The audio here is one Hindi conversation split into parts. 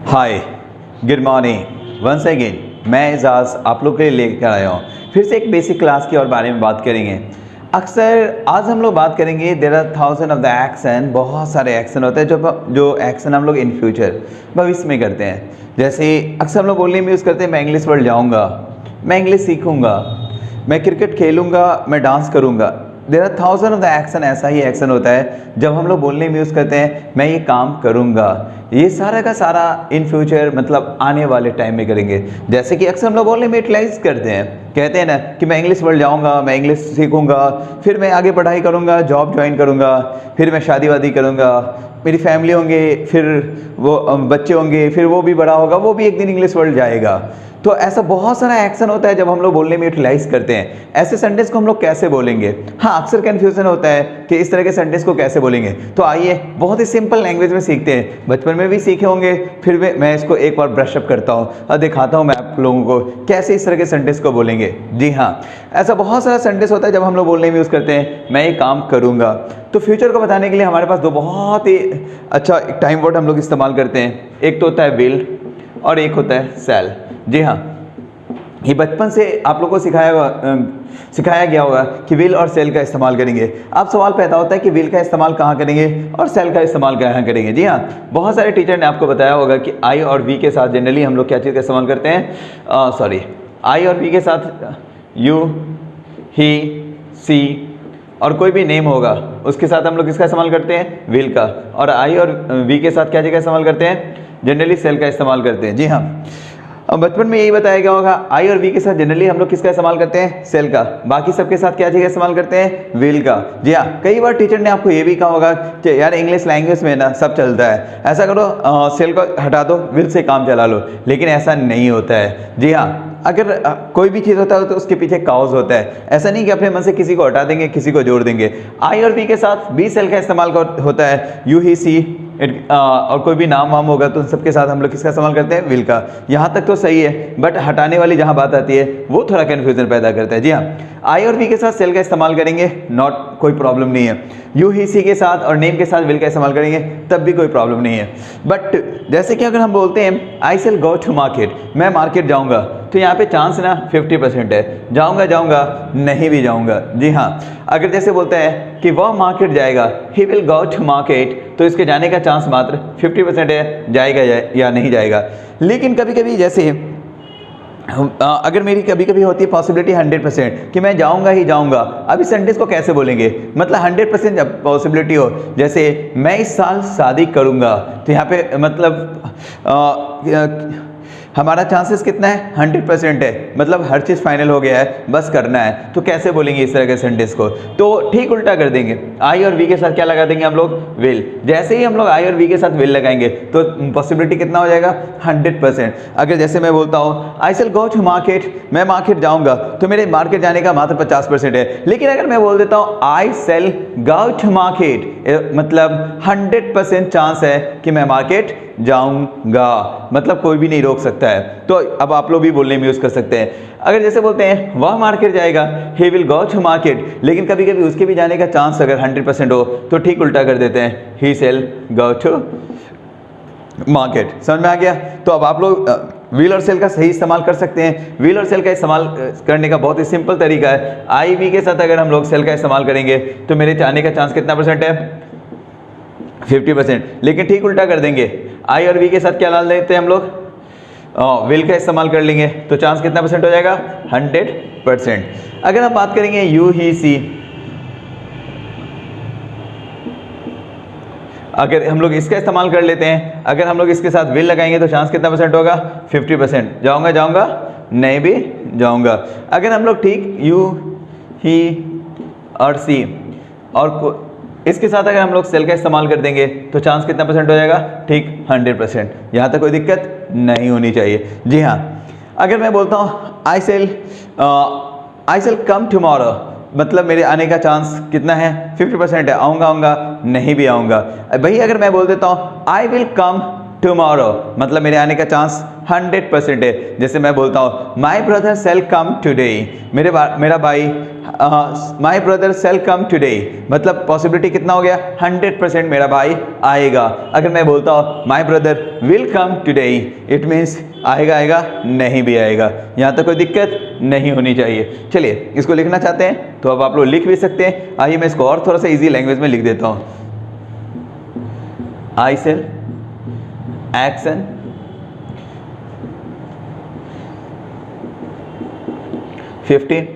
हाय, गुड मॉर्निंग वंस अगेन। मैं एजाज आप लोग के लिए लेकर आया हूँ फिर से एक बेसिक क्लास की और बारे में बात करेंगे। अक्सर आज हम लोग बात करेंगे there are thousand of the action. बहुत सारे एक्शन होते हैं जो एक्शन हम लोग इन फ्यूचर भविष्य में करते हैं। जैसे अक्सर हम लोग बोलने में यूज़ करते हैं मैं इंग्लिश वर्ड जाऊँगा, मैं इंग्लिश सीखूँगा, मैं क्रिकेट खेलूँगा, मैं डांस करूँगा। There are thousand of the action. ऐसा ही एक्शन होता है जब हम लोग बोलने में यूज़ करते हैं मैं ये काम करूँगा। ये सारा का सारा इन फ्यूचर मतलब आने वाले टाइम में करेंगे। जैसे कि अक्सर हम लोग बोलने में यूटिलाइज करते हैं, कहते हैं ना कि मैं इंग्लिश वर्ल्ड जाऊँगा, मैं इंग्लिश सीखूँगा, फिर मैं आगे पढ़ाई करूँगा, जॉब ज्वाइन करूँगा, फिर मैं शादी वादी करूँगा, मेरी फैमिली होंगे, फिर वो बच्चे होंगे, फिर वो भी बड़ा होगा, वो भी एक दिन इंग्लिश वर्ल्ड जाएगा। तो ऐसा बहुत सारा एक्शन होता है जब हम लोग बोलने में यूटिलाइज करते हैं। ऐसे सेंटेंस को हम लोग कैसे बोलेंगे? हाँ, अक्सर कन्फ्यूजन होता है कि इस तरह के सेंटेंस को कैसे बोलेंगे। तो आइए बहुत ही सिंपल लैंग्वेज में सीखते हैं। बचपन में भी सीखे होंगे, फिर मैं इसको एक बार ब्रशअप करता हूँ और दिखाता हूँ मैं आप लोगों को कैसे इस तरह के सेंटेंस को बोलेंगे। जी हाँ, ऐसा बहुत सारा सेंटेंस होता है जब हम लोग बोलने में यूज़ करते हैं मैं ये काम करूँगा। तो फ्यूचर को बताने के लिए हमारे पास दो बहुत ही अच्छा टाइम वर्ड हम लोग इस्तेमाल करते हैं। एक तो होता है विल और एक होता है शैल। जी हाँ, ये बचपन से आप लोगों को सिखाया गया होगा कि विल और सेल का इस्तेमाल करेंगे। अब सवाल पैदा होता है कि विल का इस्तेमाल कहाँ करेंगे और सेल का इस्तेमाल कहाँ करेंगे। जी हाँ, बहुत सारे टीचर ने आपको बताया होगा कि आई और वी के साथ जनरली हम लोग क्या चीज़ का इस्तेमाल करते हैं। आई और वी के साथ यू, ही, सी और कोई भी नेम होगा उसके साथ हम लोग किसका इस्तेमाल करते हैं? विल का। और आई और वी के साथ क्या चीज़ का इस्तेमाल करते हैं? जनरली सेल का इस्तेमाल करते हैं। जी हाँ, अब बचपन में यही बताया गया होगा आई और वी के साथ जनरली हम लोग किसका इस्तेमाल करते हैं? सेल का। बाकी सबके साथ क्या चीज़ का इस्तेमाल करते हैं? विल का। जी हाँ, कई बार टीचर ने आपको ये भी कहा होगा कि यार इंग्लिश लैंग्वेज में ना सब चलता है, ऐसा करो सेल को हटा दो, विल से काम चला लो। लेकिन ऐसा नहीं होता है। जी हाँ, अगर कोई भी चीज़ होता है तो उसके पीछे काउज होता है। ऐसा नहीं कि अपने मन से किसी को हटा देंगे, किसी को जोड़ देंगे। आई और वी के साथ बी सेल का इस्तेमाल होता है, यू, ही, सी और कोई भी नाम वाम होगा तो उन सबके साथ हम लोग किसका इस्तेमाल करते हैं? विल का। यहाँ तक तो सही है, बट हटाने वाली जहाँ बात आती है वो थोड़ा कन्फ्यूजन पैदा करता है। जी हाँ, आई और वी के साथ सेल का इस्तेमाल करेंगे, नॉट कोई प्रॉब्लम नहीं है। यू, ही, सी के साथ और नेम के साथ विल का इस्तेमाल करेंगे तब भी कोई प्रॉब्लम नहीं है। बट जैसे कि अगर हम बोलते हैं आई सेल गो टू मार्केट, मैं मार्केट जाऊँगा, तो यहाँ पे चांस ना 50% है, जाऊँगा नहीं भी जाऊँगा। जी हाँ, अगर जैसे बोलते हैं कि वह मार्केट जाएगा, he will go to market, तो इसके जाने का चांस मात्र 50% है, जाएगा या नहीं जाएगा। लेकिन कभी कभी जैसे अगर मेरी कभी कभी होती है पॉसिबिलिटी 100% कि मैं जाऊंगा ही जाऊंगा। अब इस सेंटेंस को कैसे बोलेंगे? मतलब 100% जब पॉसिबिलिटी हो, जैसे मैं इस साल शादी करूंगा, तो यहाँ पे मतलब हमारा चांसेस कितना है? 100% है, मतलब हर चीज़ फाइनल हो गया है, बस करना है। तो कैसे बोलेंगे इस तरह के सेंटेंस को? तो ठीक उल्टा कर देंगे, आई और वी के साथ क्या लगा देंगे हम लोग? विल। जैसे ही हम लोग आई और वी के साथ विल लगाएंगे तो पॉसिबिलिटी कितना हो जाएगा? 100%। अगर जैसे मैं बोलता हूँ आई शैल गो टू मार्केट, मैं मार्केट जाऊँगा, तो मेरे मार्केट जाने का मात्र 50% है। लेकिन अगर मैं बोल देता हूँ आई शैल गो टू मार्केट, मतलब 100% चांस है कि मैं मार्केट जाऊंगा, मतलब कोई भी नहीं रोक सकता है। तो अब आप लोग भी बोलने में यूज कर सकते हैं। अगर जैसे बोलते हैं वह मार्केट जाएगा, he will go to market, लेकिन कभी कभी उसके भी जाने का चांस अगर 100% हो तो ठीक उल्टा कर देते हैं, ही शैल गो टू मार्केट। समझ में आ गया? तो अब आप लोग विल और सेल का सही इस्तेमाल कर सकते हैं। विल और सेल का इस्तेमाल करने का बहुत ही सिंपल तरीका है। आई वी के साथ अगर हम लोग सेल का इस्तेमाल करेंगे तो मेरे जाने का चांस कितना परसेंट है? 50%। लेकिन ठीक उल्टा कर देंगे, आई और वी के साथ क्या डाल देते हैं हम लोग? विल का इस्तेमाल कर लेंगे, तो चांस कितना परसेंट हो जाएगा? 100%। अगर हम बात करेंगे यू, ही, सी, अगर हम लोग इसका इस्तेमाल कर लेते हैं, अगर हम लोग इसके साथ विल लगाएंगे तो चांस कितना परसेंट होगा? 50%। जाऊँगा नहीं भी जाऊँगा। अगर हम लोग ठीक यू, ही और सी और इसके साथ अगर हम लोग सेल का इस्तेमाल कर देंगे तो चांस कितना परसेंट हो जाएगा? ठीक 100%। यहाँ तक कोई दिक्कत नहीं होनी चाहिए। जी हाँ, अगर मैं बोलता हूँ आई सेल कम टुमारो, मतलब मेरे आने का चांस कितना है? 50% है, आऊँगा नहीं भी आऊँगा। भाई अगर मैं बोल देता हूँ आई विल कम टुमारो, मतलब मेरे आने का चांस 100% है। जैसे मैं बोलता हूँ my brother shall come today, मेरा भाई my brother shall come today, मतलब पॉसिबिलिटी कितना हो गया, 100% मेरा भाई आएगा। अगर मैं बोलता हूँ my brother will come today, it means आएगा नहीं भी आएगा। यहाँ तक कोई दिक्कत नहीं होनी चाहिए। चलिए इसको लिखना चाहते हैं तो अब आप लोग लिख भी सकते हैं। आइए मैं इसको और थोड़ा सा इजी लैंग्वेज में लिख देता हूँ। I shall action $50,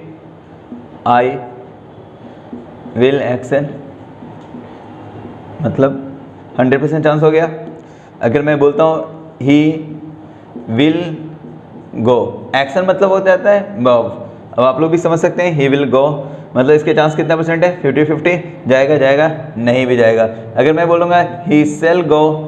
I will action, मतलब 100% चांस हो गया। अगर मैं बोलता हूँ ही विल गो, एक्शन मतलब होता है अब आप लोग भी समझ सकते हैं ही विल गो, मतलब इसके चांस कितना परसेंट है, 50-50, जाएगा नहीं भी जाएगा। अगर मैं बोलूँगा ही सेल गो,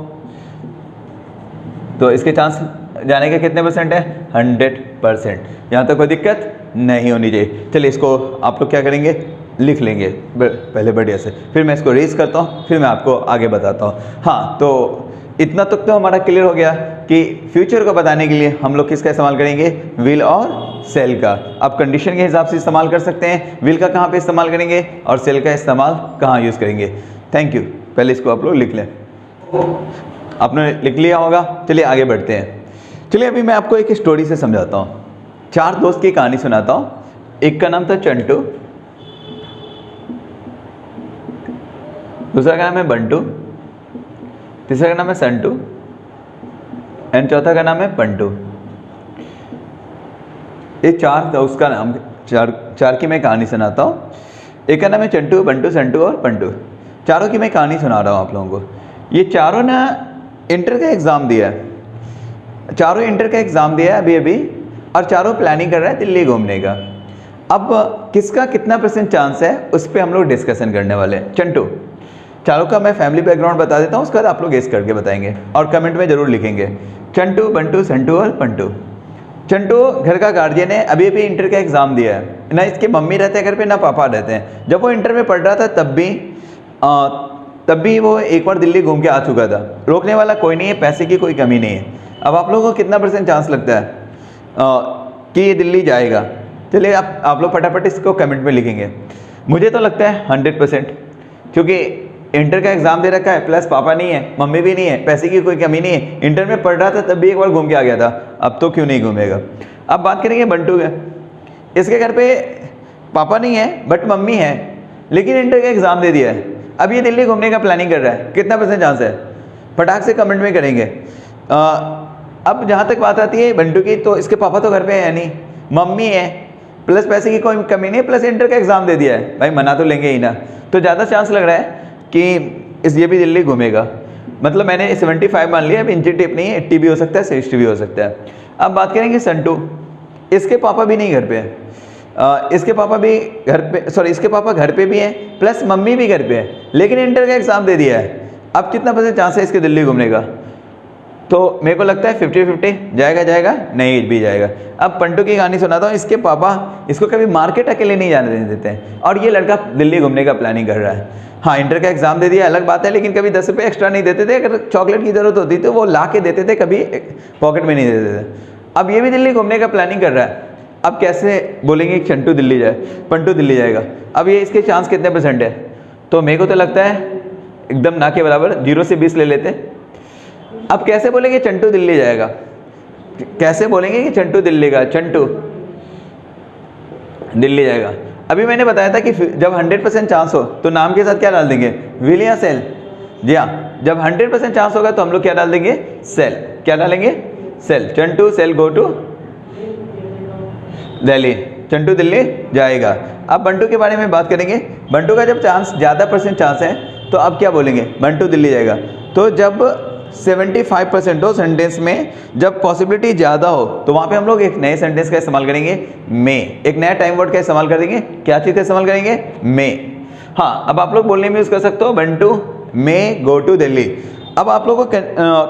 तो इसके चांस जाने के कितने परसेंट है, 100%। यहाँ तक कोई दिक्कत नहीं होनी चाहिए। चलिए इसको आप लोग क्या करेंगे, लिख लेंगे पहले बढ़िया से, फिर मैं इसको रेज करता हूँ, फिर मैं आपको आगे बताता हूँ। हाँ, तो इतना तक तो हमारा क्लियर हो गया कि फ्यूचर को बताने के लिए हम लोग किसका इस्तेमाल करेंगे, विल और सेल का। अब कंडीशन के हिसाब से इस्तेमाल कर सकते हैं, विल का कहाँ पे इस्तेमाल करेंगे और सेल का इस्तेमाल कहाँ यूज़ करेंगे। Thank you. पहले इसको आप लोग लिख लें, आपने लिख लिया होगा। चलिए आगे बढ़ते हैं। चलिए अभी मैं आपको एक स्टोरी से समझाता हूँ। 4 दोस्त की कहानी सुनाता हूँ। एक का नाम था चंटू, दूसरा का नाम है बंटू, तीसरा का नाम है संटू एंड चौथा का नाम है पंटू। ये 4 दोस्त का नाम, चार की मैं कहानी सुनाता हूँ। एक का नाम है चंटू, बंटू, संटू और पंटू। चारों की मैं कहानी सुना रहा हूँ आप लोगों को। ये चारों ने इंटर का एग्ज़ाम दिया है, चारों इंटर का एग्ज़ाम दिया है अभी और चारों प्लानिंग कर रहे हैं दिल्ली घूमने का। अब किसका कितना % चांस है उस पर हम लोग डिस्कशन करने वाले हैं। चंटू, चारों का मैं फैमिली बैकग्राउंड बता देता हूँ, उसके बाद आप लोग गेस करके बताएंगे और कमेंट में ज़रूर लिखेंगे। चंटू, बंटू, संटू और पंटू। चंटू घर का गार्जियन है, अभी इंटर का एग्ज़ाम दिया है ना, इसके मम्मी रहते हैं घर पे ना पापा रहते हैं। जब वो इंटर में पढ़ रहा था तब भी वो एक बार दिल्ली घूम के आ चुका था। रोकने वाला कोई नहीं है, पैसे की कोई कमी नहीं है। अब आप लोगों को कितना % चांस लगता है कि ये दिल्ली जाएगा? चलिए आप लोग फटाफट इसको कमेंट में लिखेंगे। मुझे तो लगता है 100%, क्योंकि इंटर का एग्ज़ाम दे रखा है, प्लस पापा नहीं है, मम्मी भी नहीं है, पैसे की कोई कमी नहीं है। इंटर में पढ़ रहा था तब भी एक बार घूम के आ गया था, अब तो क्यों नहीं घूमेगा। अब बात करेंगे बंटू के। इसके घर पे पापा नहीं है बट मम्मी है, लेकिन इंटर का एग्ज़ाम दे दिया है। अब ये दिल्ली घूमने का प्लानिंग कर रहा है, कितना % चांस है? फटाक से कमेंट में करेंगे। अब जहाँ तक बात आती है बंटू की, तो इसके पापा तो घर पे है नहीं, मम्मी है, प्लस पैसे की कोई कमी नहीं, प्लस इंटर का एग्ज़ाम दे दिया है, भाई मना तो लेंगे ही ना। तो ज़्यादा चांस लग रहा है कि ये भी दिल्ली घूमेगा। मतलब मैंने 75 मान लिया, अब इंची टेप नहीं है, 80 भी हो सकता है, 60 भी हो सकता है। अब बात करेंगे संटू। इसके पापा भी नहीं घर पे हैं, इसके पापा भी घर पे, सॉरी इसके पापा घर पे भी हैं, प्लस मम्मी भी घर पे है, लेकिन इंटर का एग्ज़ाम दे दिया है। अब कितना % चांस है इसके दिल्ली घूमने का? तो मेरे को लगता है 50-50, जाएगा नहीं भी जाएगा। अब पंटू की कहानी सुनाता हूँ। इसके पापा इसको कभी मार्केट अकेले नहीं जाने देते हैं और ये लड़का दिल्ली घूमने का प्लानिंग कर रहा है। हाँ, इंटर का एग्ज़ाम दे दिया अलग बात है, लेकिन कभी 10 रुपये एक्स्ट्रा नहीं देते थे। अगर चॉकलेट की ज़रूरत होती तो वो ला के देते थे, कभी पॉकेट में नहीं देते थे। अब ये भी दिल्ली घूमने का प्लानिंग कर रहा है। अब कैसे बोलेंगे कि चंटू दिल्ली जाए, पंटू दिल्ली जाएगा? अब ये इसके चांस कितने % है? तो मेरे को तो लगता है एकदम ना के बराबर, 0 से 20 ले लेते। अब कैसे बोलेंगे चंटू दिल्ली जाएगा? कैसे बोलेंगे कि चंटू दिल्ली का, चंटू दिल्ली जाएगा? अभी मैंने बताया था कि जब 100% चांस हो तो नाम के साथ क्या डाल देंगे, विल या सेल। जी हाँ, जब 100% चांस होगा तो हम लोग क्या डाल देंगे, सेल। क्या डालेंगे, shall. Chantu shall go to Delhi, Chantu Delhi जाएगा। अब बंटू के बारे में बात करेंगे। बंटू का जब चांस ज़्यादा % चांस है तो आप क्या बोलेंगे, बंटू दिल्ली जाएगा। तो जब 75% हो सेंटेंस में, जब पॉसिबिलिटी ज़्यादा हो, तो वहाँ पे हम लोग एक नए सेंटेंस का इस्तेमाल करेंगे, मे। एक नया टाइम वर्ड का इस्तेमाल करेंगे। क्या चीज़ का इस्तेमाल करेंगे, मे। हाँ, अब आप लोग बोलने में यूज़ कर सकते हो, बंटू मे गो टू दिल्ली। अब आप लोगों को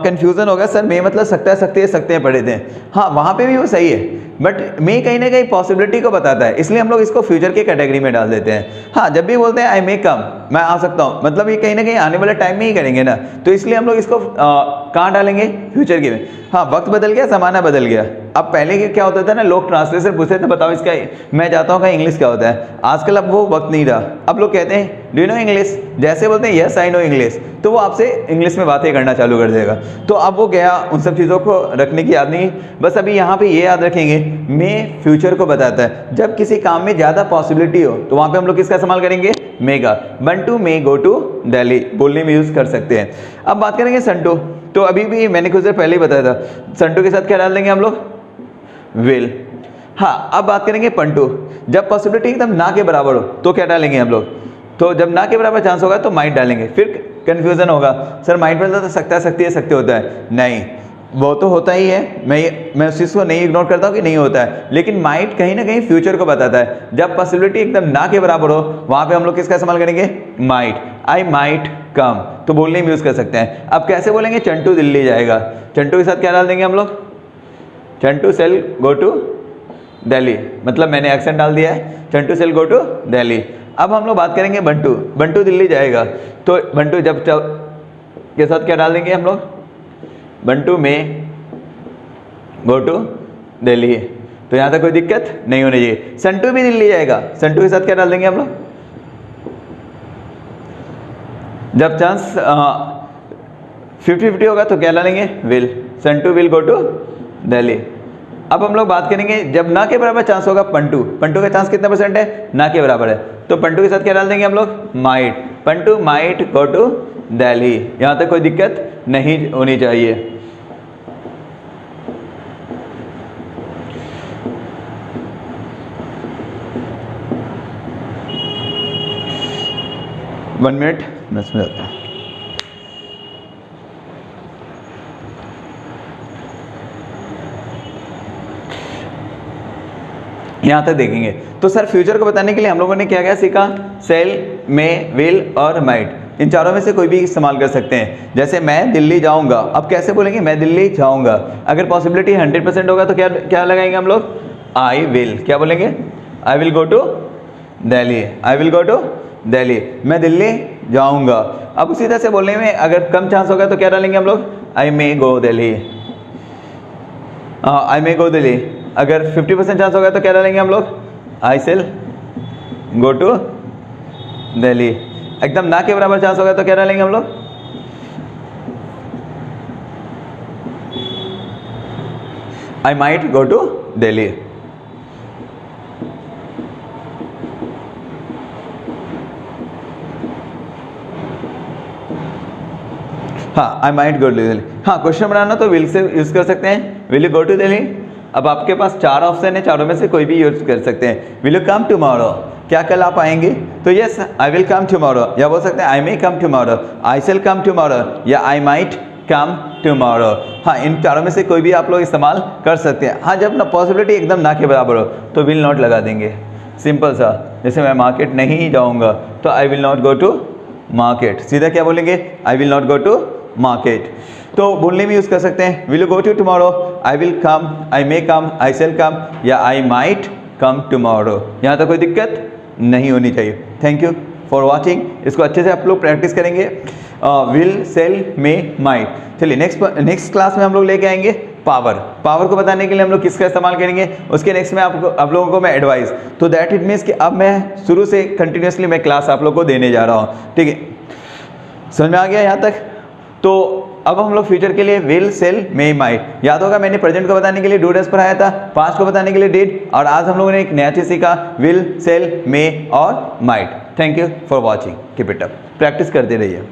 कन्फ्यूज़न होगा, सर मे मतलब सकता है, सकते हैं पढ़े थे। हाँ, वहाँ पे भी वो सही है, बट मे कहीं ना कहीं पॉसिबिलिटी को बताता है, इसलिए हम लोग इसको फ्यूचर की कैटेगरी में डाल देते हैं। हाँ, जब भी बोलते हैं आई मे कम, मैं आ सकता हूँ, मतलब ये कहीं ना कहीं आने वाले टाइम में ही करेंगे ना, तो इसलिए हम लोग इसको कहाँ डालेंगे, फ्यूचर की में। हाँ, वक्त बदल गया, ज़माना बदल गया। अब पहले के क्या होता था ना, लोग ट्रांसलेशन पूछते थे, बताओ इसका मैं जाता हूँ कहीं इंग्लिश क्या होता है। आजकल अब वो वक्त नहीं रहा, अब लोग कहते हैं डू यू नो इंग्लिश, जैसे बोलते हैं यस आई नो इंग्लिश, तो वो आपसे इंग्लिश में बातें करना चालू कर देगा। तो अब वो गया, उन सब चीज़ों को रखने की याद नहीं, बस अभी यहाँ पे ये याद रखेंगे, मे फ्यूचर को बताता है। जब किसी काम में ज़्यादा पॉसिबिलिटी हो तो वहाँ पे हम लोग किसका इस्तेमाल करेंगे, मे का। बंटू मे गो टू दिल्ली बोलने में यूज़ कर सकते हैं। अब बात करेंगे संटू, तो अभी भी मैंने कुछ देर पहले ही बताया था, संटू के साथ क्या डाल देंगे हम लोग, विल। हाँ, अब बात करेंगे पंटू, जब पॉसिबिलिटी एकदम ना के बराबर हो तो क्या डालेंगे हम लोग, तो जब ना के बराबर चांस होगा तो माइट डालेंगे। फिर कन्फ्यूजन होगा, सर माइट मतलब तो सकता है, सकते होता है, नहीं, वो तो होता ही है, मैं उस चीज़ को नहीं इग्नोर करता हूँ कि नहीं होता है, लेकिन माइट कहीं ना कहीं फ्यूचर को बताता है। जब पॉसिबिलिटी एकदम ना के बराबर हो वहाँ पे हम लोग किसका इस्तेमाल करेंगे, माइट। आई माइट कम, तो बोलने में यूज़ कर सकते हैं। अब कैसे बोलेंगे, चंटू दिल्ली जाएगा, चंटू के साथ क्या डाल देंगे हम लोग, Chantu shall go to Delhi, मतलब मैंने एक्सेंट डाल दिया है, Chantu shall go to Delhi. अब हम लोग बात करेंगे बंटू, बंटू दिल्ली जाएगा, तो बंटू जब के साथ क्या डाल देंगे हम लोग, बंटू में गो टू दिल्ली, तो यहाँ तक कोई दिक्कत नहीं होनी चाहिए। संटू भी दिल्ली जाएगा, संटू के साथ क्या डाल देंगे हम लोग, जब चांस 50-50 होगा तो क्या डालेंगे, will, Santu will go to Delhi. अब हम लोग बात करेंगे जब ना के बराबर चांस होगा, पंटू, पंटू का चांस कितना परसेंट है, ना के बराबर है, तो पंटू के साथ क्या डाल देंगे हम लोग, might, Pantu might go to Delhi, यहाँ तक कोई दिक्कत नहीं होनी चाहिए। वन मिनट, मैं इसमें जाता हूँ। यहाँ तक देखेंगे तो सर फ्यूचर को बताने के लिए हम लोगों ने क्या क्या सीखा, सेल, में, विल और माइट, इन चारों में से कोई भी इस्तेमाल कर सकते हैं। जैसे मैं दिल्ली जाऊंगा, अब कैसे बोलेंगे, मैं दिल्ली जाऊंगा, अगर पॉसिबिलिटी 100% होगा तो क्या क्या लगाएंगे हम लोग, आई विल, क्या बोलेंगे, I will go to Delhi, I will go to Delhi, मैं दिल्ली जाऊंगा। अब उसी तरह से बोलने में अगर कम चांस होगा तो क्या डालेंगे हम लोग, आई मे गो दिल्ली, आई मे गो दिल्ली। अगर 50% चांस होगा तो क्या डालेंगे हम लोग, आई सेल गो टू दिल्ली। एकदम ना के बराबर चांस होगा तो क्या डालेंगे हम लोग, I might go to Delhi. हाँ, I might go to Delhi. हाँ, क्वेश्चन बनाना तो विल से यूज़ कर सकते हैं, will you go to Delhi. अब आपके पास 4 ऑप्शन है, चारों में से कोई भी यूज कर सकते हैं। विल यू कम टुमारो, क्या कल आप आएंगे, तो yes I will come tomorrow, या बोल सकते हैं I may come tomorrow, I shall come tomorrow, या आई माइट कम टुमारो। हाँ, इन चारों में से कोई भी आप लोग इस्तेमाल कर सकते हैं। हाँ, जब ना पॉसिबिलिटी एकदम ना के बराबर हो तो विल नॉट लगा देंगे, सिंपल सा। जैसे मैं मार्केट नहीं जाऊँगा तो I will not go to market, सीधा क्या बोलेंगे, I will not go to market. तो बोलने में यूज़ कर सकते हैं, will you go to tomorrow, I will come, I may come, I shall come, या आई माइट कम टुमारो। यहाँ तक कोई दिक्कत नहीं होनी चाहिए। थैंक यू फॉर वॉचिंग, इसको अच्छे से आप लोग प्रैक्टिस करेंगे। Will, shall, may, might. चलिए नेक्स्ट क्लास में हम लोग लेके आएंगे पावर। पावर को बताने के लिए हम लोग किसका इस्तेमाल करेंगे, उसके नेक्स्ट में आप लोगों को मैं एडवाइस, तो दैट इट मीन्स कि अब मैं शुरू से कंटिन्यूसली मैं क्लास आप लोग को देने जा रहा हूँ, ठीक है। समझ में आ गया यहाँ तक? तो अब हम लोग फ्यूचर के लिए विल, सेल, मे, माइट। याद होगा मैंने प्रेजेंट को बताने के लिए डू डज पढ़ाया था, पास्ट को बताने के लिए डिड, और आज हम लोगों ने एक नया चीज़ सीखा, विल, सेल, मे और might. Thank you for watching, keep it up, practice करते रहिए।